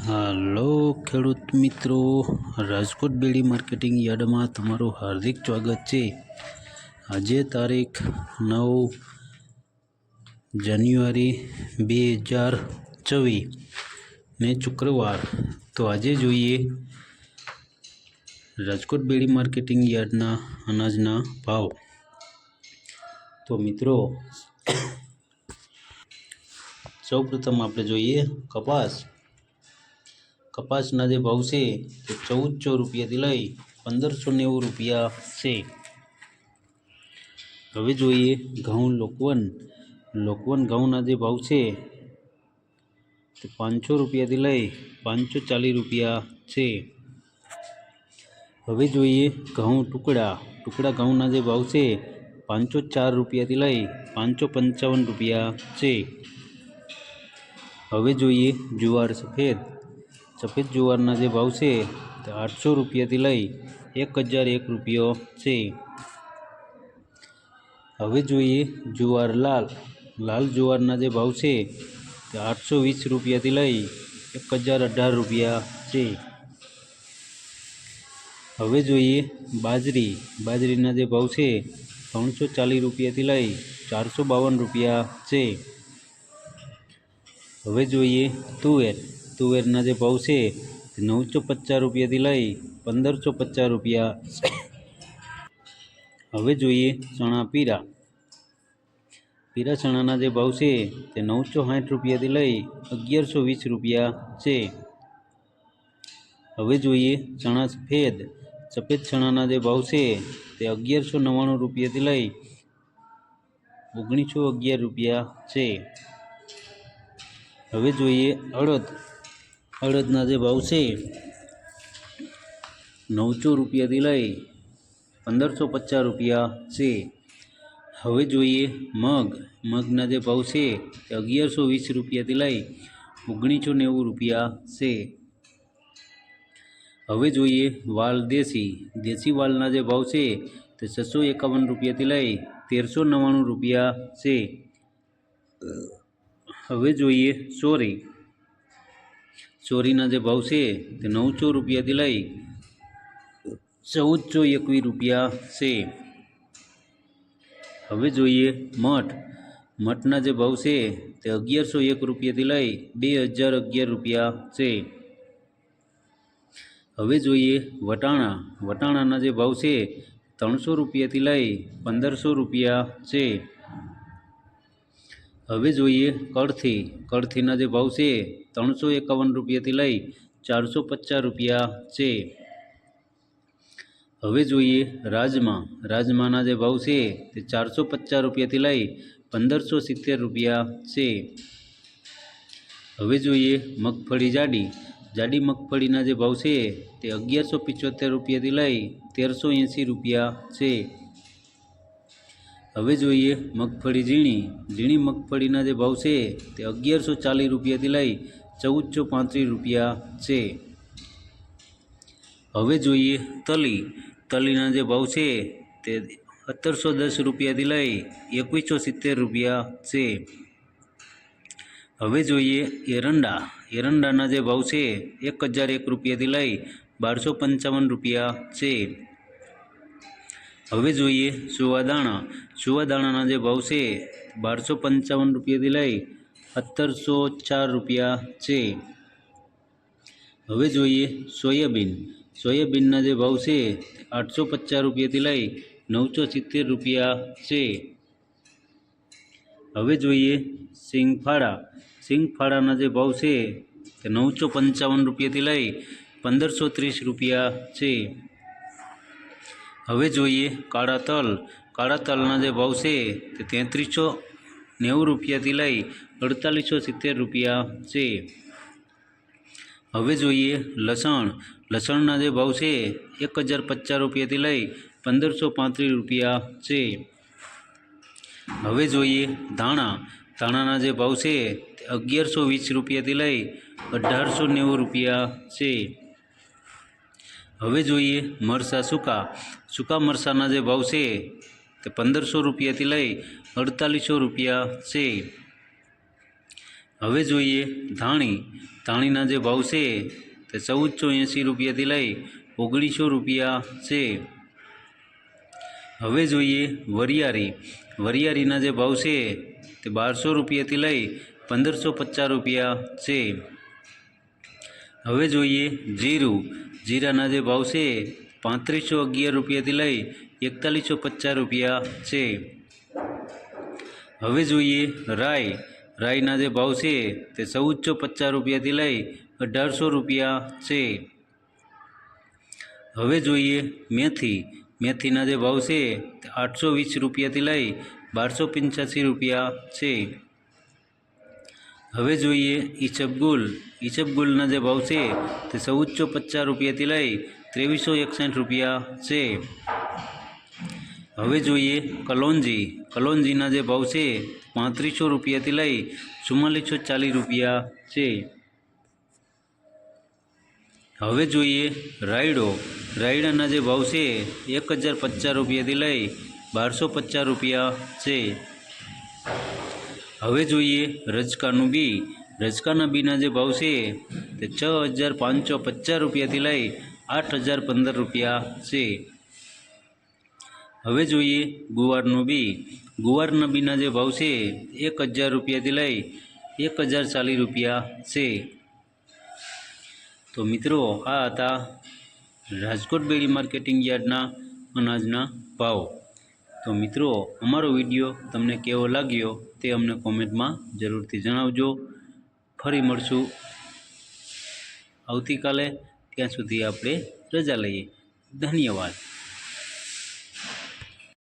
હાલો ખેડૂત મિત્રો, રાજકોટ બેડી માર્કેટિંગ યાર્ડમાં તમારું હાર્દિક સ્વાગત છે। આજે તારીખ 9 જાન્યુઆરી 2024 ને શુક્રવાર। તો આજે જોઈએ રાજકોટ બેડી માર્કેટિંગ યાર્ડના અનાજના ભાવ। તો મિત્રો સૌપ્રથમ આપણે જોઈએ કપાસના જે ભાવ છે તે 1400 રૂપિયાથી લઈ 1590 રૂપિયા છે। હવે જોઈએ ઘઉં લોકવન ઘઉંના જે ભાવ છે તે 500 રૂપિયાથી લઈ 540 રૂપિયા છે। હવે જોઈએ ઘઉં ટુકડા ઘઉંના જે ભાવ છે 504 રૂપિયાથી લઈ 555 રૂપિયા છે। હવે જોઈએ જુવાર સફેદ જુવારના જે ભાવ છે તે 800 રૂપિયાથી લઈ 1001 રૂપિયો છે। હવે જોઈએ જુવાર લાલ જુવારના જે ભાવ છે તે 820 રૂપિયાથી લઈ 1018 રૂપિયા છે। હવે જોઈએ બાજરીના જે ભાવ છે 340 રૂપિયાથી લઈ 452 રૂપિયા છે। હવે જોઈએ તુવેરના જે ભાવ છે 950 રૂપિયાથી લઈ 1550 રૂપિયા। હવે જોઈએ ચણા પીરા ચણાના જે ભાવ છે તે 960 રૂપિયાથી લઈ 1120 રૂપિયા છે। હવે જોઈએ ચણા સફેદ ચણાના જે ભાવ છે તે 1199 રૂપિયાથી લઈ 1911 રૂપિયા છે। હવે જોઈએ અડદના જે ભાવ છે 900 રૂપિયાથી લઈ 1550 રૂપિયા છે। હવે જોઈએ મગના જે ભાવ છે તે 1120 રૂપિયાથી લઈ 1990 રૂપિયા છે। હવે જોઈએ વાલ દેશી વાલના જે ભાવ છે તે 651 રૂપિયાથી લઈ 1399 રૂપિયા છે। હવે જોઈએ ચોરીના જે ભાવ છે તે 900 રૂપિયાથી લઈ 1421 રૂપિયા છે। હવે જોઈએ મઠના જે ભાવ છે તે 1101 રૂપિયાથી લઈ 2011 રૂપિયા છે। હવે જોઈએ વટાણાના જે ભાવ છે 300 રૂપિયાથી લઈ 1500 રૂપિયા છે। હવે જોઈએ કળથીના જે ભાવ છે 351 રૂપિયાથી લઈ 450 રૂપિયા છે। હવે જોઈએ રાજમાના જે ભાવ છે તે 450 રૂપિયાથી લઈ 1570 રૂપિયા છે। હવે જોઈએ મગફળી જાડી મગફળીના જે ભાવ છે તે 1175 રૂપિયાથી લઈ 1380 રૂપિયા છે। હવે જોઈએ મગફળી ઝીણી મગફળીના જે ભાવ છે તે 1140 રૂપિયાથી લઈ 1435 રૂપિયા છે। હવે જોઈએ તલીના જે ભાવ છે તે 1710 રૂપિયાથી લઈ 2170 રૂપિયા છે। હવે જોઈએ એરંડાના જે ભાવ છે 1001 રૂપિયાથી લઈ 1255 રૂપિયા છે। હવે જોઈએ સુવાદાણાના જે ભાવ છે 1255 રૂપિયાથી લઈ 1704 રૂપિયા છે। હવે જોઈએ સોયાબીનના જે ભાવ છે 850 રૂપિયાથી લઈ 970 રૂપિયા છે। હવે જોઈએ સિંગફાળાના જે ભાવ છે તે 955 રૂપિયાથી લઈ 1530 રૂપિયા છે। હવે જોઈએ કાળા તલના જે ભાવ છે તે 3390 રૂપિયાથી લઈ 4870 રૂપિયા છે। હવે જોઈએ લસણના જે ભાવ છે 1050 રૂપિયાથી લઈ 1535 રૂપિયા છે। હવે જોઈએ ધાણાના જે ભાવ છે તે 1120 રૂપિયાથી લઈ 1890 રૂપિયા છે। હવે જોઈએ સૂકા મરચાંના જે ભાવ છે તે 1500 રૂપિયાથી લઈ 4800 રૂપિયા છે। હવે જોઈએ ધાણી. ધાણીના જે ભાવ છે તે 1480 રૂપિયાથી લઈ 1900 રૂપિયા છે. હવે જોઈએ વરિયાળી. વરિયાળીના જે ભાવ છે તે 1200 રૂપિયાથી લઈ 1550 રૂપિયા છે. હવે જોઈએ જીરું. જીરાના જે ભાવ છે 3511 રૂપિયાથી લઈ 4150 રૂપિયા છે. હવે જોઈએ રાઈ. રાઈના જે ભાવ છે તે 1450 રૂપિયાથી લઈ 1800 રૂપિયા છે. હવે જોઈએ મેથી. મેથીના જે ભાવ છે તે 820 રૂપિયાથી લઈ 1285 રૂપિયા છે. હવે જોઈએ ઈસબગુલ. ઈસબગુલના જે ભાવ છે તે 1450 રૂપિયાથી લઈ 2361 રૂપિયા છે. હવે જોઈએ કલોંજી. કલોંજીના જે ભાવ છે 3500 રૂપિયાથી લઈ 4440 રૂપિયા છે. હવે જોઈએ રાયડો. રાયડાના જે ભાવ છે 1050 રૂપિયાથી લઈ 1250 રૂપિયા છે. હવે જોઈએ રજકાનું બી. રજકાના બીના જે ભાવ છે તે 6550 રૂપિયાથી લઈ 8015 રૂપિયા છે. હવે જોઈએ ગુવારનું બી. ગુવારના બીના જે ભાવ છે 1000 રૂપિયાથી લઈ 1040 રૂપિયા છે. તો મિત્રો આ હતા રાજકોટ બેડી માર્કેટિંગ યાર્ડના અનાજના ભાવ. તો મિત્રો અમારો વિડીયો તમને કેવો લાગ્યો તે અમને કોમેન્ટમાં જરૂરથી જણાવજો. ફરી મળશું આવતીકાલે. ત્યાં સુધી આપણે રજા લઈએ. ધન્યવાદ.